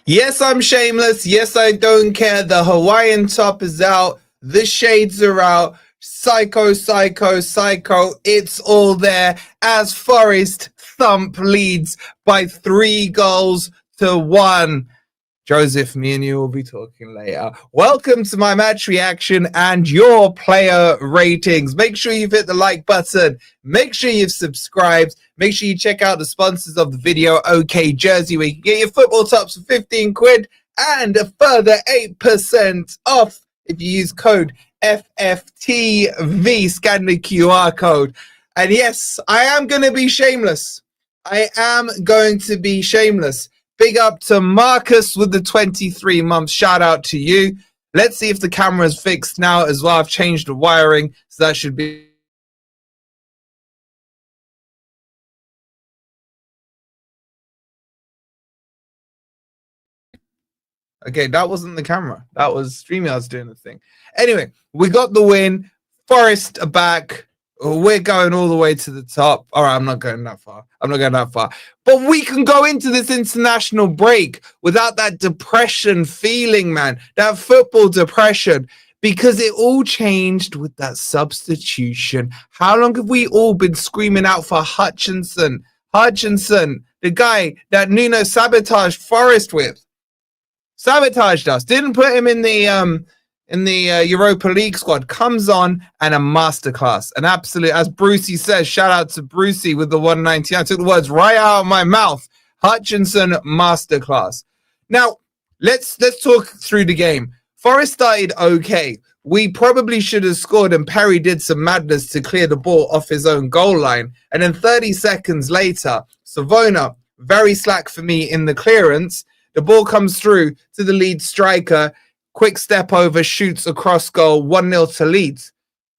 Yes, I'm shameless. Yes, I don't care. The Hawaiian top is out. The shades are out. Psycho, psycho, psycho. It's all there as Forest thump Leeds by 3-1. Joseph, me and you will be talking later. Welcome to my match reaction and your player ratings. Make sure you've hit the like button. Make sure you've subscribed. Make sure you check out the sponsors of the video, OK Jersey, where you can get your football tops for 15 quid and a further 8% off if you use code FFTV. Scan the QR code. And yes, I am going to be shameless. I am going to be shameless. Big up to Marcus with the 23 months. Shout out to you. Let's see if the camera's fixed now as well. I've changed the wiring, so that should be. Okay, that wasn't the camera. That was StreamYard's doing the thing. Anyway, we got the win. Forest are back. We're going all the way to the top. All right, I'm not going that far. But we can go into this international break without that depression feeling, man. That football depression. Because it all changed with that substitution. How long have we all been screaming out for Hutchinson? Hutchinson, the guy that Nuno sabotaged Forest with. Sabotaged us. Didn't put him in the Europa League squad, comes on and a masterclass, an absolute, as Brucey says, shout out to Brucey with the 190. I took the words right out of my mouth. Hutchinson masterclass. Now let's talk through the game. Forest started okay. We probably should have scored, and Perry did some madness to clear the ball off his own goal line. And then 30 seconds later, Savona, very slack for me in the clearance. The ball comes through to the Leeds striker. Quick step over, shoots across goal, 1-0 to Leeds.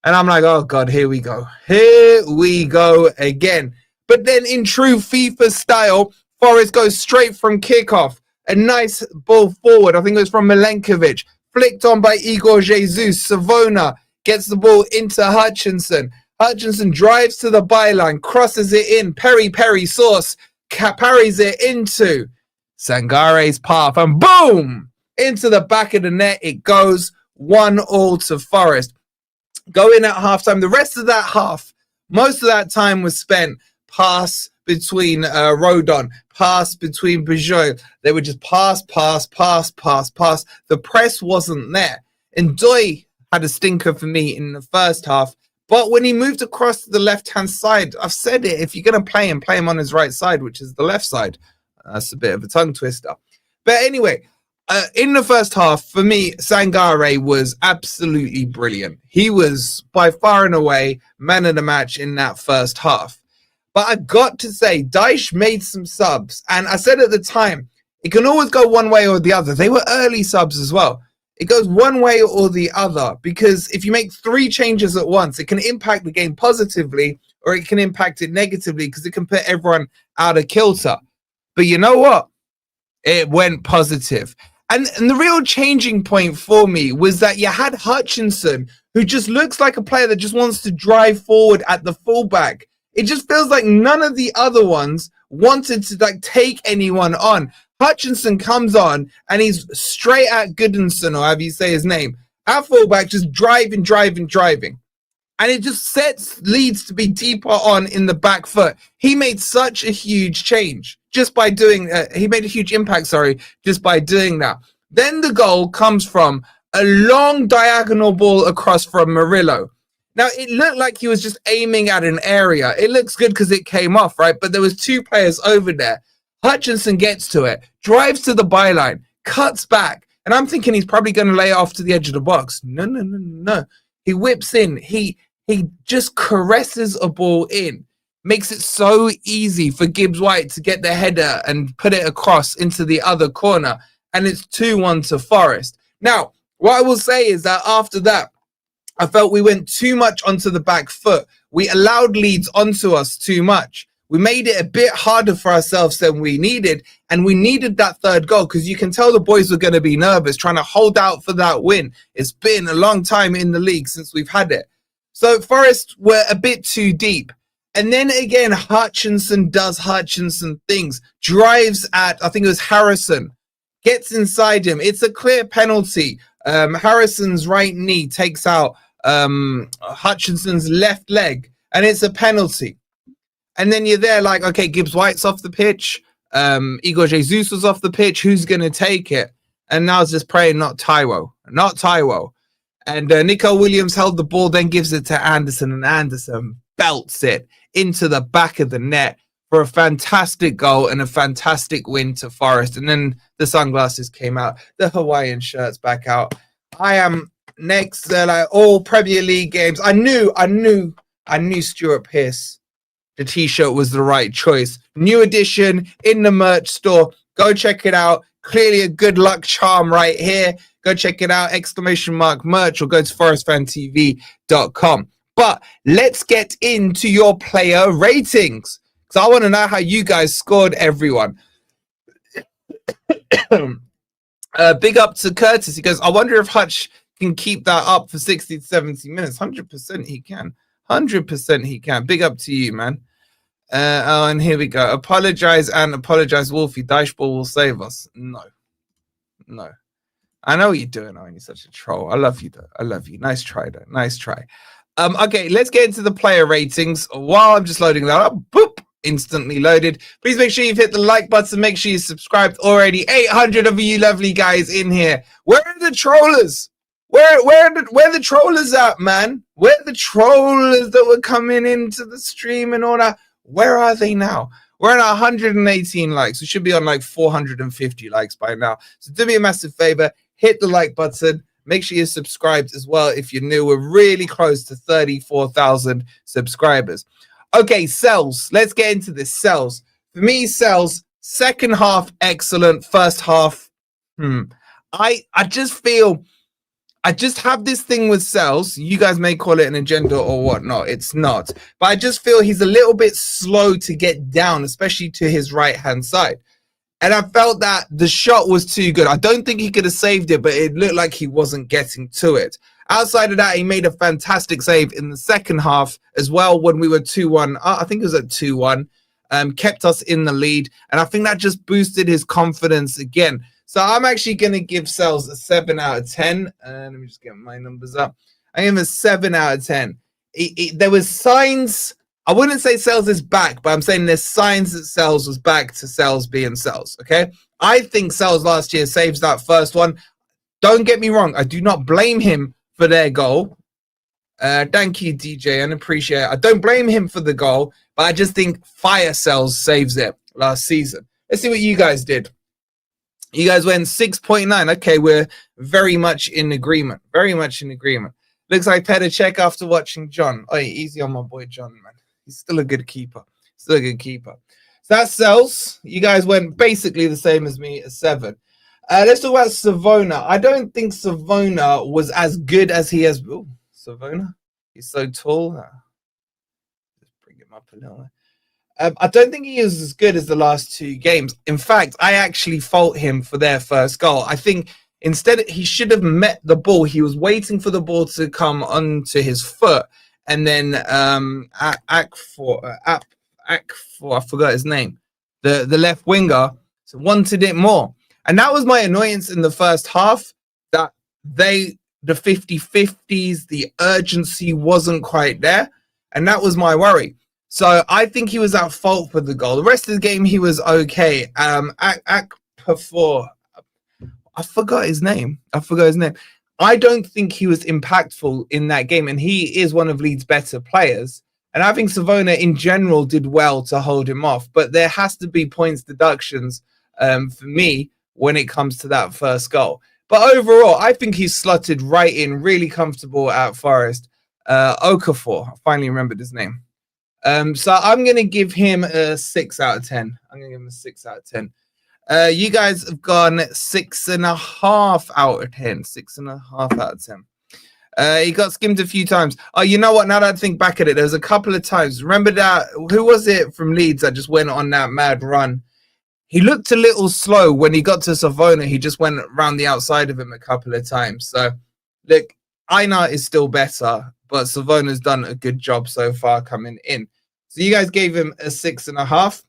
And I'm like, oh, God, here we go. Here we go again. But then in true FIFA style, Forest goes straight from kickoff. A nice ball forward. I think it was from Milenkovic. Flicked on by Igor Jesus. Savona gets the ball into Hutchinson. Hutchinson drives to the byline, crosses it in. Perry Sauce parries it into Sangare's path. And boom! Into the back of the net it goes, 1-1 to Forest. Going at halftime, the rest of that half, most of that time was spent pass between Rodon, pass between Peugeot. They would just pass. The press wasn't there. And Ndoye had a stinker for me in the first half. But when he moved across to the left-hand side, I've said it, if you're going to play him on his right side, which is the left side. That's a bit of a tongue twister. But anyway, in the first half, for me, Sangare was absolutely brilliant. He was by far and away man of the match in that first half. But I got to say, Dyche made some subs. And I said at the time, it can always go one way or the other. They were early subs as well. It goes one way or the other. Because if you make 3 changes at once, it can impact the game positively or it can impact it negatively because it can put everyone out of kilter. But you know what? It went positive. And the real changing point for me was that you had Hutchinson, who just looks like a player that just wants to drive forward at the fullback. It just feels like none of the other ones wanted to take anyone on. Hutchinson comes on and he's straight at Goodinson, or however you say his name, at fullback, just driving. And it just sets Leeds to be deeper on in the back foot. He made such a huge change just by doing, he made a huge impact, just by doing that. Then the goal comes from a long diagonal ball across from Murillo. Now, it looked like he was just aiming at an area. It looks good because it came off, right? But there was 2 players over there. Hutchinson gets to it, drives to the byline, cuts back. And I'm thinking he's probably going to lay it off to the edge of the box. No. He whips in. He just caresses a ball in. Makes it so easy for Gibbs White to get the header and put it across into the other corner. And it's 2-1 to Forest. Now, what I will say is that after that, I felt we went too much onto the back foot. We allowed Leeds onto us too much. We made it a bit harder for ourselves than we needed. And we needed that third goal because you can tell the boys were going to be nervous, trying to hold out for that win. It's been a long time in the league since we've had it. So Forest were a bit too deep. And then again, Hutchinson does Hutchinson things. Drives at, I think it was Harrison. Gets inside him. It's a clear penalty. Harrison's right knee takes out Hutchinson's left leg. And it's a penalty. And then you're there like, okay, Gibbs White's off the pitch. Igor Jesus was off the pitch. Who's going to take it? And now I was just praying, not Taiwo. Not Taiwo. And Nico Williams held the ball, then gives it to Anderson. And Anderson belts it into the back of the net for a fantastic goal and a fantastic win to Forest. And then the sunglasses came out. The Hawaiian shirts back out. I am next. Like all Premier League games. I knew Stuart Pearce. The t-shirt was the right choice. New edition in the merch store. Go check it out. Clearly a good luck charm right here. Go check it out. !merch or go to forestfantv.com. But let's get into your player ratings because I want to know how you guys scored everyone. Big up to Curtis. He goes, I wonder if Hutch can keep that up for 60 to 70 minutes. 100% he can. 100% he can. Big up to you, man. And here we go. Apologize, Wolfie. Dashball will save us. No. I know what you're doing, Owen. You're such a troll. I love you, though. I love you. Nice try, though. Nice try. Okay, let's get into the player ratings. While I'm just loading that up, boop, instantly loaded. Please make sure you've hit the like button. Make sure you're subscribed already. 800 of you lovely guys in here. Where are the trollers? Where the trollers at, man? Where are the trollers that were coming into the stream and all that? Where are they now? We're at 118 likes. We should be on like 450 likes by now. So do me a massive favor. Hit the like button. Make sure you're subscribed as well if you're new. We're really close to 34,000 subscribers. Okay, Sels. Let's get into this. Sels. For me, Sels, second half, excellent. First half, I just feel... I just have this thing with Sels. You guys may call it an agenda or whatnot. It's not. But I just feel he's a little bit slow to get down, especially to his right-hand side. And I felt that the shot was too good. I don't think he could have saved it, but it looked like he wasn't getting to it. Outside of that, he made a fantastic save in the second half as well when we were 2-1. I think it was at 2-1. Kept us in the lead. And I think that just boosted his confidence again. So I'm actually going to give Sels a 7 out of 10. Let me just get my numbers up. I give him a 7 out of 10. There was signs. I wouldn't say Sels is back, but I'm saying there's signs that Sels was back to Sels being Sels. Okay. I think Sels last year saves that first one. Don't get me wrong. I do not blame him for their goal. Thank you, DJ, and appreciate it. I don't blame him for the goal, but I just think Fire Sels saves it last season. Let's see what you guys did. You guys went 6.9. Okay, we're very much in agreement. Very much in agreement. Looks like Petter check after watching John. Oh, easy on my boy John, man. He's still a good keeper. Still a good keeper. So that's Sels. You guys went basically the same as me, a 7. Let's talk about Savona. I don't think Savona was as good as he has. Ooh, Savona. He's so tall. Just bring him up a little. I don't think he is as good as the last 2 games. In fact, I actually fault him for their first goal. I think instead he should have met the ball. He was waiting for the ball to come onto his foot. And then Akfor, I forgot his name, the left winger, wanted it more. And that was my annoyance in the first half, that the 50-50s, the urgency wasn't quite there. And that was my worry. So I think he was at fault for the goal. The rest of the game, he was okay. Akfor, I forgot his name. I don't think he was impactful in that game. And he is one of Leeds' better players. And I think Savona in general did well to hold him off. But there has to be points deductions for me when it comes to that first goal. But overall, I think he's slotted right in, really comfortable at Forest. Okafor, I finally remembered his name. So I'm going to give him a 6 out of 10. I'm going to give him a 6 out of 10. You guys have gone 6.5 out of 10. 6.5 out of 10. He got skimmed a few times. Oh, you know what? Now that I think back at it, there was a couple of times. Remember that? Who was it from Leeds that just went on that mad run? He looked a little slow when he got to Savona. He just went around the outside of him a couple of times. So, look, Einar is still better, but Savona's done a good job so far coming in. So you guys gave him a 6.5.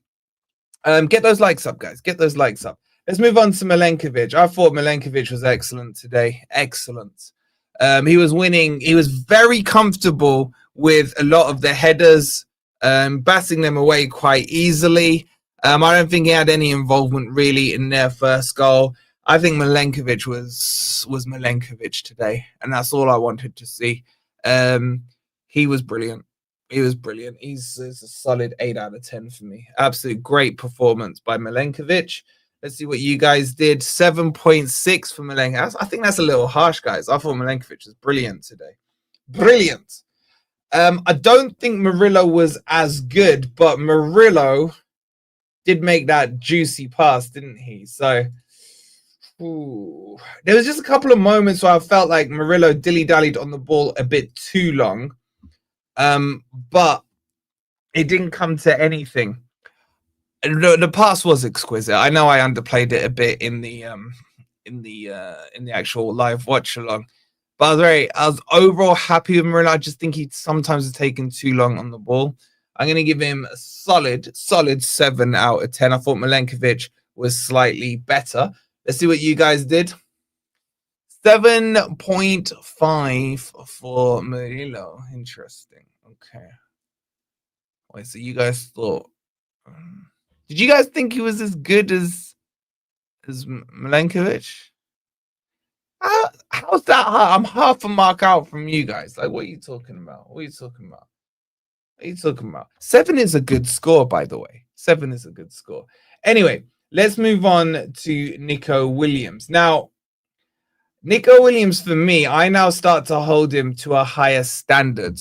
Get those likes up, guys. Get those likes up. Let's move on to Milenkovic. I thought Milenkovic was excellent today. Excellent. He was winning. He was very comfortable with a lot of the headers, batting them away quite easily. I don't think he had any involvement really in their first goal. I think Milenkovic was Milenkovic today, and that's all I wanted to see. He was brilliant. He was brilliant. He's a solid 8 out of 10 for me. Absolute great performance by Milenkovic. Let's see what you guys did. 7.6 for Milenkovic. I think that's a little harsh, guys. I thought Milenkovic was brilliant today. Brilliant. I don't think Murillo was as good, but Murillo did make that juicy pass, didn't he? So there was just a couple of moments where I felt like Murillo dilly-dallied on the ball a bit too long, but it didn't come to anything. The pass was exquisite. I know I underplayed it a bit in the actual live watch along, but I was overall happy with Murillo. I just think he sometimes has taken too long on the ball. I'm going to give him a solid 7 out of 10. I thought Milenkovic was slightly better. Let's see what you guys did. 7.5 for Murillo. Interesting. Okay. Wait, so you guys thought... did you guys think he was as good as Milenkovic? How's that hard? I'm half a mark out from you guys. Like, what are you talking about? What are you talking about? What are you talking about? 7 is a good score, by the way. 7 is a good score. Anyway, let's move on to Nico Williams. Now, Nico Williams, for me, I now start to hold him to a higher standard.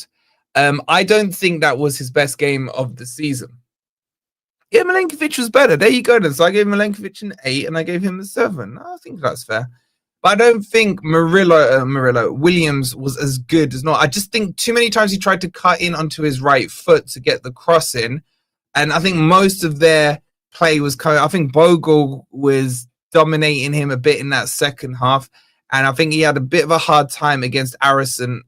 I don't think that was his best game of the season. Yeah, Milenkovic was better. There you go then. So I gave Milenkovic an 8 and I gave him a 7. I think that's fair. But I don't think Murillo Williams was as good as not. I just think too many times he tried to cut in onto his right foot to get the cross in. And I think most of their play was coming. I think Bogle was dominating him a bit in that second half. And I think he had a bit of a hard time against Arison,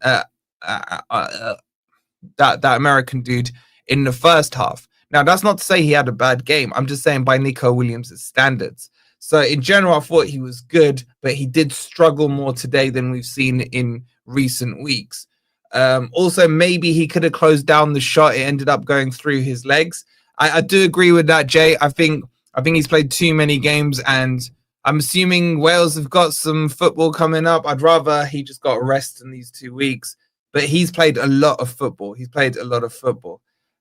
that American dude, in the first half. Now, that's not to say he had a bad game. I'm just saying by Nico Williams' standards. So in general, I thought he was good, but he did struggle more today than we've seen in recent weeks. Also, maybe he could have closed down the shot. It ended up going through his legs. I do agree with that, Jay. I think he's played too many games, and I'm assuming Wales have got some football coming up. I'd rather he just got a rest in these 2 weeks. But he's played a lot of football. He's played a lot of football.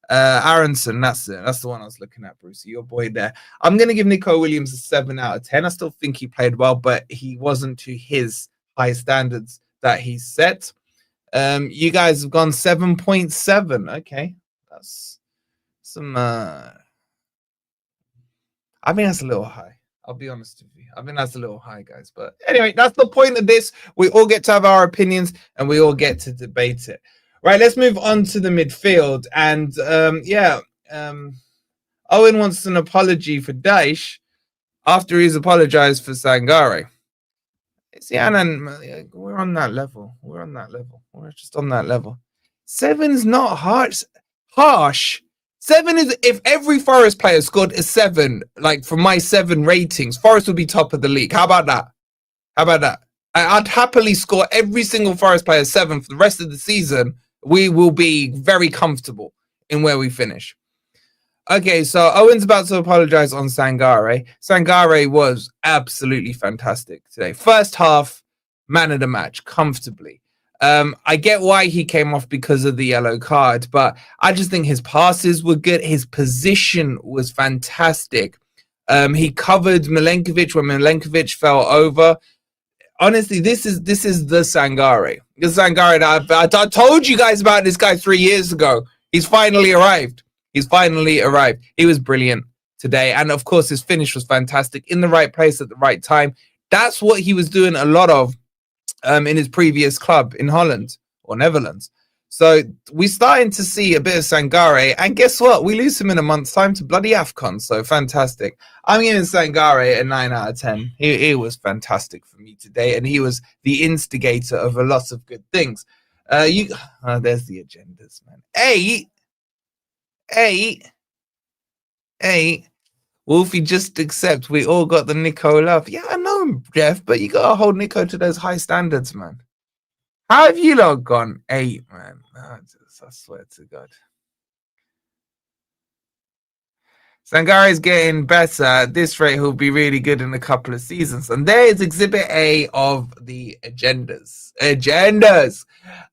Aronson, that's it. That's the one I was looking at, Brucey, your boy there. I'm going to give Nico Williams a 7 out of 10. I still think he played well, but he wasn't to his high standards that he set. You guys have gone 7.7. Okay. That's some... I think that's a little high. I'll be honest with you. I think that's a little high, guys. But anyway, that's the point of this. We all get to have our opinions and we all get to debate it. Right, let's move on to the midfield. And Owen wants an apology for Daesh after he's apologized for Sangare. See, we're on that level. We're on that level. We're just on that level. 7's not harsh. 7 is, if every Forest player scored a 7, like from my 7 ratings, Forest would be top of the league. How about that? How about that? I'd happily score every single Forest player 7 for the rest of the season. We will be very comfortable in where we finish. Okay, so Owen's about to apologize on Sangare. Sangare was absolutely fantastic today. First half, man of the match, comfortably. I get why he came off because of the yellow card, but I just think his passes were good. His position was fantastic. He covered Milenkovic when Milenkovic fell over. honestly, this is the Sangare. The Sangare that I told you guys about this guy 3 years ago. He's finally arrived. He's finally arrived. He was brilliant today. And of course, his finish was fantastic, in the right place at the right time. That's what he was doing a lot of in his previous club in Holland or Netherlands. So we're starting to see a bit of Sangare. And guess what? We lose him in a month's time to bloody AFCON. So fantastic. I'm giving Sangare a 9 out of 10. He was fantastic for me today. And he was the instigator of a lot of good things. There's the agendas, man. 8. Wolfie, just accept we all got the Nico love. Yeah, I know him, Jeff, but you gotta hold Nico to those high standards, man. How have you lot gone 8, man? I swear to God. Sangare is getting better. At this rate, he'll be really good in a couple of seasons. And there is Exhibit A of the agendas.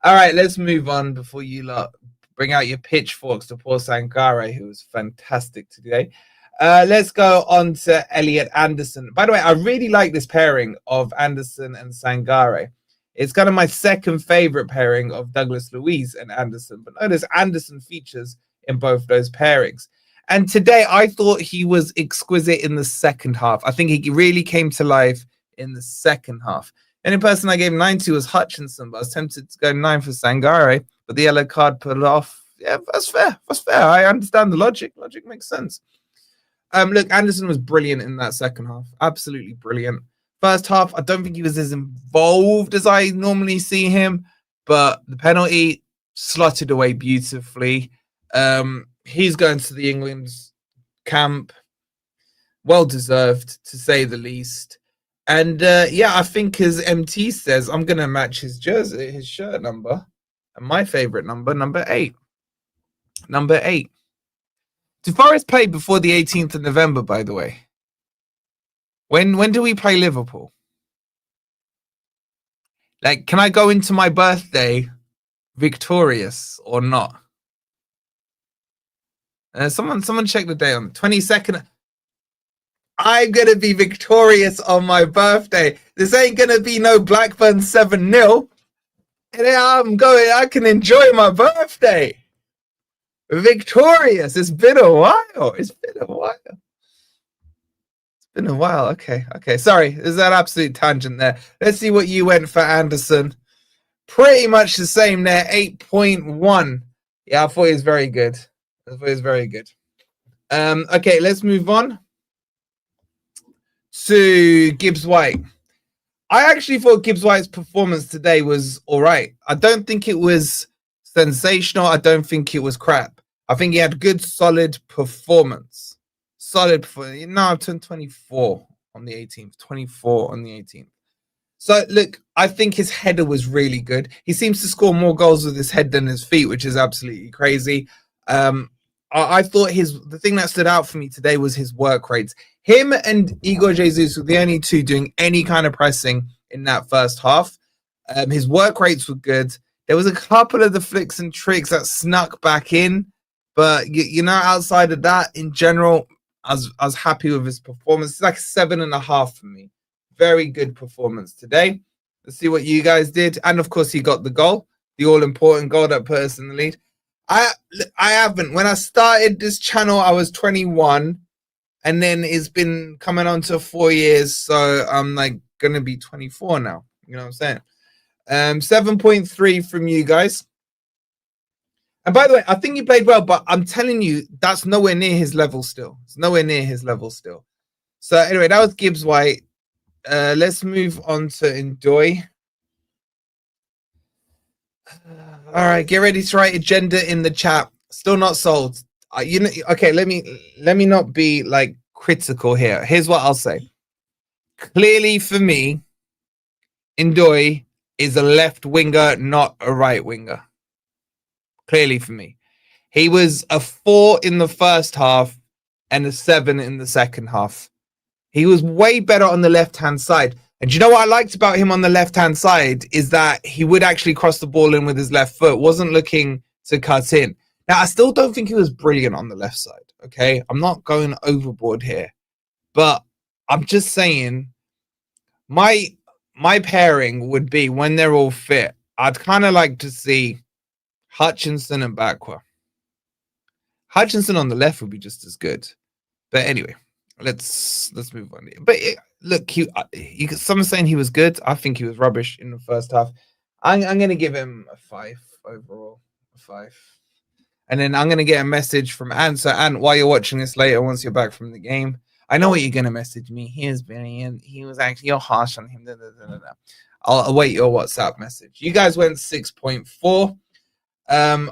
All right, let's move on before you lot bring out your pitchforks to poor Sangare, who was fantastic today. Let's go on to Elliot Anderson. By the way, I really like this pairing of Anderson and Sangare. It's kind of my second favorite pairing of Douglas Luiz and Anderson. But notice Anderson features in both those pairings. And today, I thought he was exquisite in the second half. I think he really came to life in the second half. The only person I gave 9 to was Hutchinson, but I was tempted to go 9 for Sangare. But the yellow card put it off. Yeah, that's fair. That's fair. I understand the logic. Logic makes sense. Look, Anderson was brilliant in that second half. Absolutely brilliant. First half, I don't think he was as involved as I normally see him, but the penalty slotted away beautifully. He's going to the England camp. Well deserved, to say the least. And yeah, I think as MT says, I'm going to match his jersey, his shirt number. And my favorite number, number 8. Number 8. Did Forest play before the 18th of November, by the way? When do we play Liverpool? Like, can I go into my birthday victorious or not? Someone check the day on 22nd. I'm gonna be victorious on my birthday. This ain't gonna be no Blackburn 7-0. And I can enjoy my birthday. Victorious. It's been a while. Okay. Sorry, there's that absolute tangent there. Let's see what you went for, Anderson. Pretty much the same there, 8.1. Yeah, I thought it was very good. Okay, let's move on to Gibbs White. I actually thought Gibbs White's performance today was all right. I don't think it was sensational. I don't think it was crap. I think he had good, solid performance. Now I've turned 24 on the 18th. 24 on the 18th. So, look, I think his header was really good. He seems to score more goals with his head than his feet, which is absolutely crazy. I thought the thing that stood out for me today was his work rates. Him and Igor Jesus were the only two doing any kind of pressing in that first half. His work rates were good. There was a couple of the flicks and tricks that snuck back in. But, you know, outside of that, in general, I was happy with his performance. It's like 7.5 for me. Very good performance today. Let's see what you guys did. And, of course, he got the goal. The all-important goal that put us in the lead. I haven't. When I started this channel, I was 21. And then it's been coming on to 4 years. So I'm like going to be 24 now. You know what I'm saying? 7.3 from you guys. And by the way, I think he played well, but I'm telling you, that's nowhere near his level still. It's nowhere near his level still. So anyway, that was Gibbs White. Let's move on to Ndoye. All right, get ready to write agenda in the chat. Still not sold. Okay, let me not be like critical here. Here's what I'll say. Clearly for me, Ndoye is a left winger, not a right winger. Clearly for me. He was a 4 in the first half and a 7 in the second half. He was way better on the left-hand side. And you know what I liked about him on the left-hand side is that he would actually cross the ball in with his left foot, wasn't looking to cut in. Now, I still don't think he was brilliant on the left side, okay? I'm not going overboard here. But I'm just saying, my my pairing would be when they're all fit. I'd kind of like to see Hutchinson and Bakwa. Hutchinson on the left would be just as good. But anyway, let's move on. But look, someone's saying he was good. I think he was rubbish in the first half. I'm going to give him a 5 overall. A 5. And then I'm going to get a message from Ant. So, Ant, while you're watching this later, once you're back from the game, I know what you're going to message me. He was actually, you're harsh on him. I'll await your WhatsApp message. You guys went 6.4.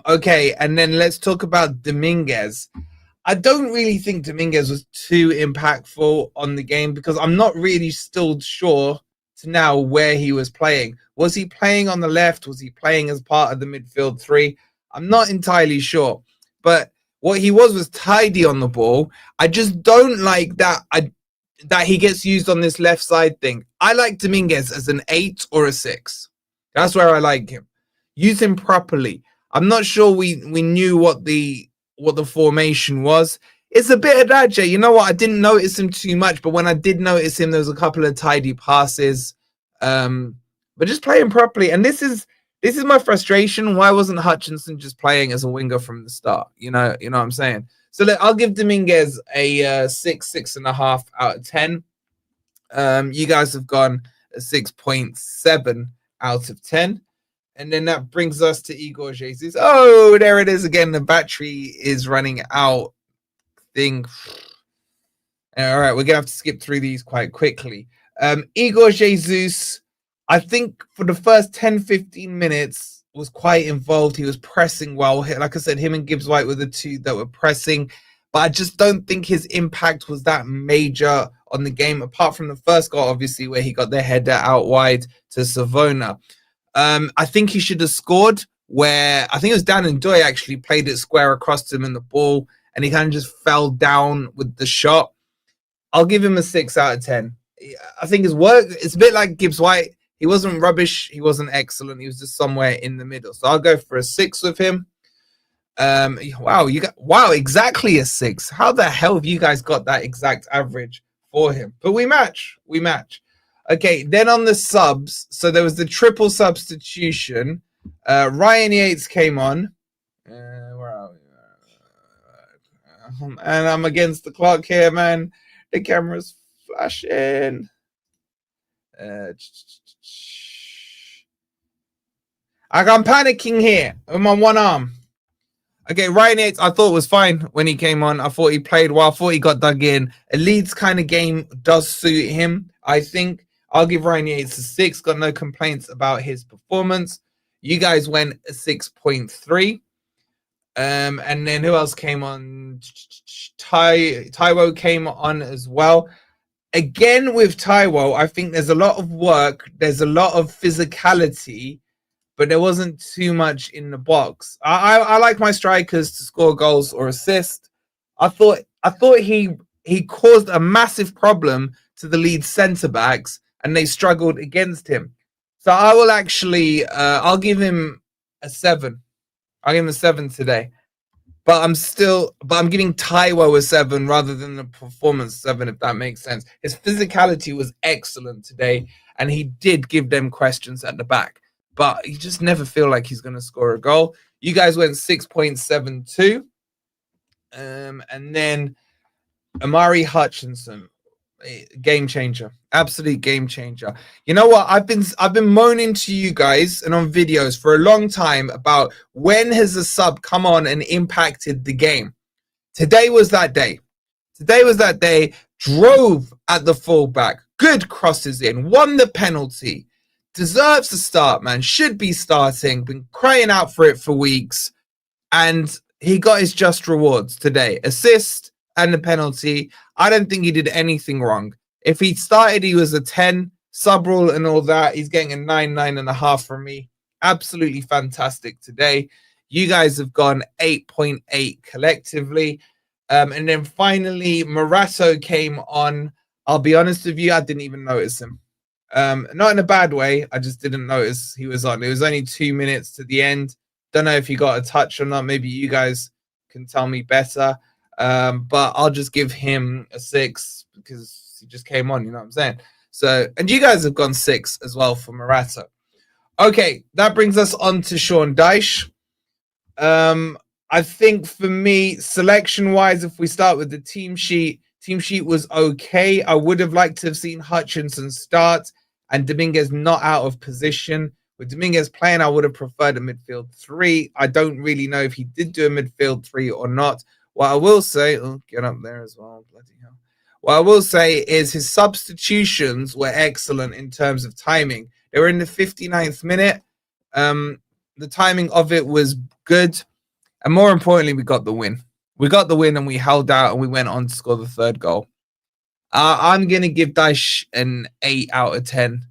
Okay, and then let's talk about Dominguez. I don't really think Dominguez was too impactful on the game because I'm not really still sure to now where he was playing. Was he playing on the left? Was he playing as part of the midfield three? I'm not entirely sure. But what he was tidy on the ball. I just don't like that that he gets used on this left side thing. I like Dominguez as an 8 or a 6. That's where I like him. Use him properly. I'm not sure we knew what the formation was. It's a bit of that, Jay. You know what? I didn't notice him too much, but when I did notice him, there was a couple of tidy passes. But just play him properly. And this is my frustration. Why wasn't Hutchinson just playing as a winger from the start? You know what I'm saying? So look, I'll give Dominguez a 6.5 out of 10. You guys have gone a 6.7 out of 10. And then that brings us to Igor Jesus. Oh, there it is again. The battery is running out. All right, we're going to have to skip through these quite quickly. Igor Jesus, I think for the first 10-15 minutes was quite involved. He was pressing well. Like I said, him and Gibbs White were the two that were pressing. But I just don't think his impact was that major on the game, apart from the first goal, obviously, where he got the header out wide to Savona. I think he should have scored where I think it was Ndoye actually played it square across to him in the ball and he kind of just fell down with the shot. I'll give him a 6 out of 10. I think his work, it's a bit like Gibbs White. He wasn't rubbish. He wasn't excellent. He was just somewhere in the middle. So I'll go for a 6 with him. Wow, exactly a 6. How the hell have you guys got that exact average for him? But we match. Okay, then on the subs, so there was the triple substitution. Ryan Yates came on. Where are we? And I'm against the clock here, man. The camera's flashing. I'm panicking here with my one arm. Okay, Ryan Yates, I thought was fine when he came on. I thought he played well. I thought he got dug in. A Leeds kind of game does suit him, I think. I'll give Ryan Yates a 6. Got no complaints about his performance. You guys went a 6.3. And then who else came on? Taiwo came on as well. Again, with Taiwo, I think there's a lot of work. There's a lot of physicality, but there wasn't too much in the box. I like my strikers to score goals or assist. I thought he caused a massive problem to the Leeds centre-backs, and they struggled against him. So I will actually, I'll give him a 7. I'll give him a 7 today. But I'm giving Taiwo a 7 rather than the performance 7, if that makes sense. His physicality was excellent today, and he did give them questions at the back. But you just never feel like he's going to score a goal. You guys went 6.72. And then Amari Hutchinson, game changer, absolute game changer. You know what? I've been moaning to you guys and on videos for a long time about when has a sub come on and impacted the game. Today was that day. Drove at the fullback, good crosses in, won the penalty, deserves to start, man. Should be starting. Been crying out for it for weeks, and he got his just rewards today. Assist and the penalty. I don't think he did anything wrong. If he started, he was a 10. Sub rule and all that. He's getting a 9.5 from me. Absolutely fantastic today. You guys have gone 8.8 collectively. And then finally, Morato came on. I'll be honest with you, I didn't even notice him. Not in a bad way. I just didn't notice he was on. It was only 2 minutes to the end. Don't know if he got a touch or not. Maybe you guys can tell me better. But I'll just give him a 6 because he just came on, you know what I'm saying? So, and you guys have gone 6 as well for Morata. Okay, that brings us on to Sean Dyche. I think for me, selection-wise, if we start with the team sheet was okay. I would have liked to have seen Hutchinson start and Dominguez not out of position. With Dominguez playing, I would have preferred a midfield 3. I don't really know if he did do a midfield 3 or not. What I will say, get up there as well, bloody hell. What I will say is his substitutions were excellent in terms of timing. They were in the 59th minute. The timing of it was good. And more importantly, we got the win. We got the win and we held out and we went on to score the 3rd goal. I'm going to give Dyche an 8 out of 10.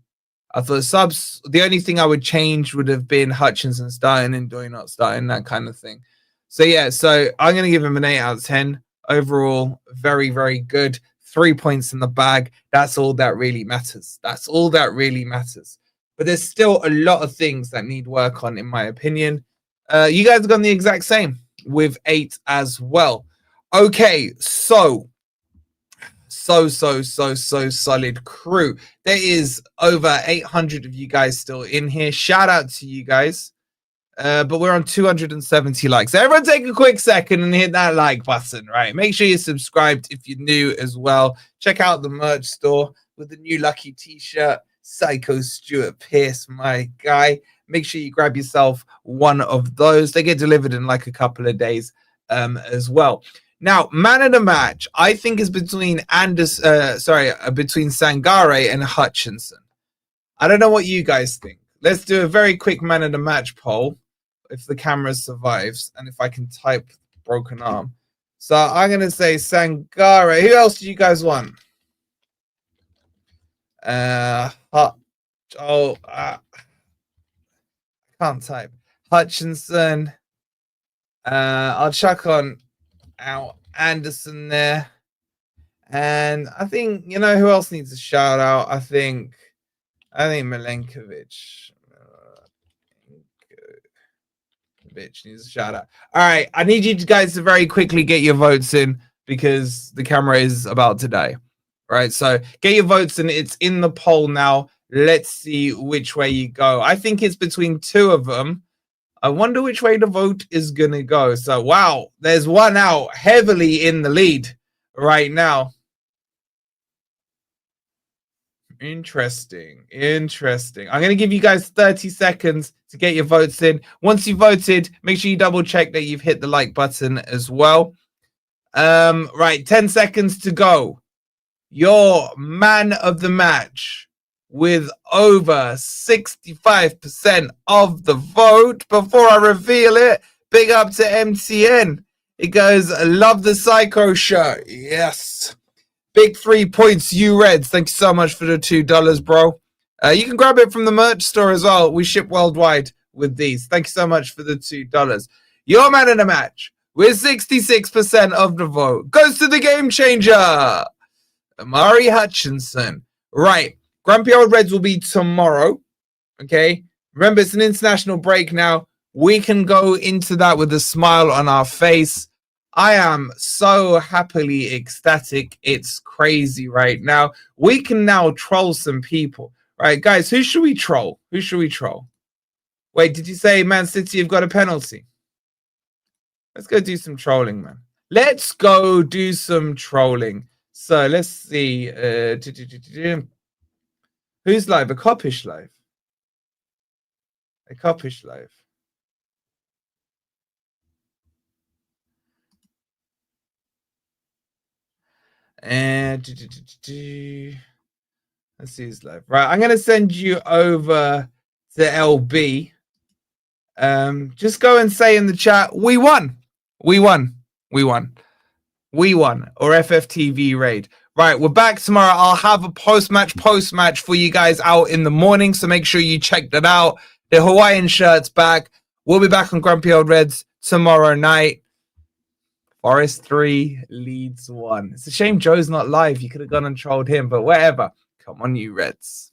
I thought subs, the only thing I would change would have been Hutchinson starting and Ndoye not starting, that kind of thing. So, yeah, so I'm going to give him an 8 out of 10. Overall, very, very good. 3 points in the bag. That's all that really matters. That's all that really matters. But there's still a lot of things that need work on, in my opinion. You guys have gone the exact same with 8 as well. Okay, so solid crew. There is over 800 of you guys still in here. Shout out to you guys. But we're on 270 likes. So everyone take a quick second and hit that like button, right? Make sure you're subscribed if you're new as well. Check out the merch store with the new lucky t-shirt. Psycho Stuart Pearce, my guy. Make sure you grab yourself one of those. They get delivered in like a couple of days as well. Now, man of the match, I think is between between Sangare and Hutchinson. I don't know what you guys think. Let's do a very quick man of the match poll if the camera survives and if I can type broken arm. So I'm going to say Sangare. Who else do you guys want? Can't type. Hutchinson. I'll chuck on out Anderson there. And I think, you know, who else needs a shout out? I think Milenkovic needs a shout out. All right, I need you guys to very quickly get your votes in because the camera is about to die. Right, so get your votes in. It's in the poll now. Let's see which way you go. I think it's between 2 of them. I wonder which way the vote is going to go. So, wow, there's one out heavily in the lead right now. Interesting. I'm going to give you guys 30 seconds to get your votes in. Once you voted, make sure you double check that you've hit the like button as well. Right, 10 seconds to go. Your man of the match with over 65% of the vote. Before I reveal it, big up to MTN. It goes, love the Psycho shirt. Yes. Big 3 points, you Reds. Thank you so much for the $2, bro. You can grab it from the merch store as well. We ship worldwide with these. Thank you so much for the $2. Your man of the match with 66% of the vote goes to the game changer, Amari Hutchinson. Right. Grumpy Old Reds will be tomorrow. Okay. Remember, it's an international break now. We can go into that with a smile on our face. I am so happily ecstatic. It's crazy right now. We can now troll some people. Right, guys, who should we troll? Wait, did you say Man City have got a penalty? Let's go do some trolling, man. Let's go do some trolling. So let's see. Who's live? A Coppish live. And let's see who's live. Right, I'm gonna send you over to LB. Just go and say in the chat, we won. Or FFTV raid. Right, we're back tomorrow. I'll have a post-match for you guys out in the morning, so make sure you check that out. The Hawaiian shirt's back. We'll be back on Grumpy Old Reds tomorrow night. Forest 3, Leeds 1. It's a shame Joe's not live. You could have gone and trolled him, but whatever. Come on, you Reds.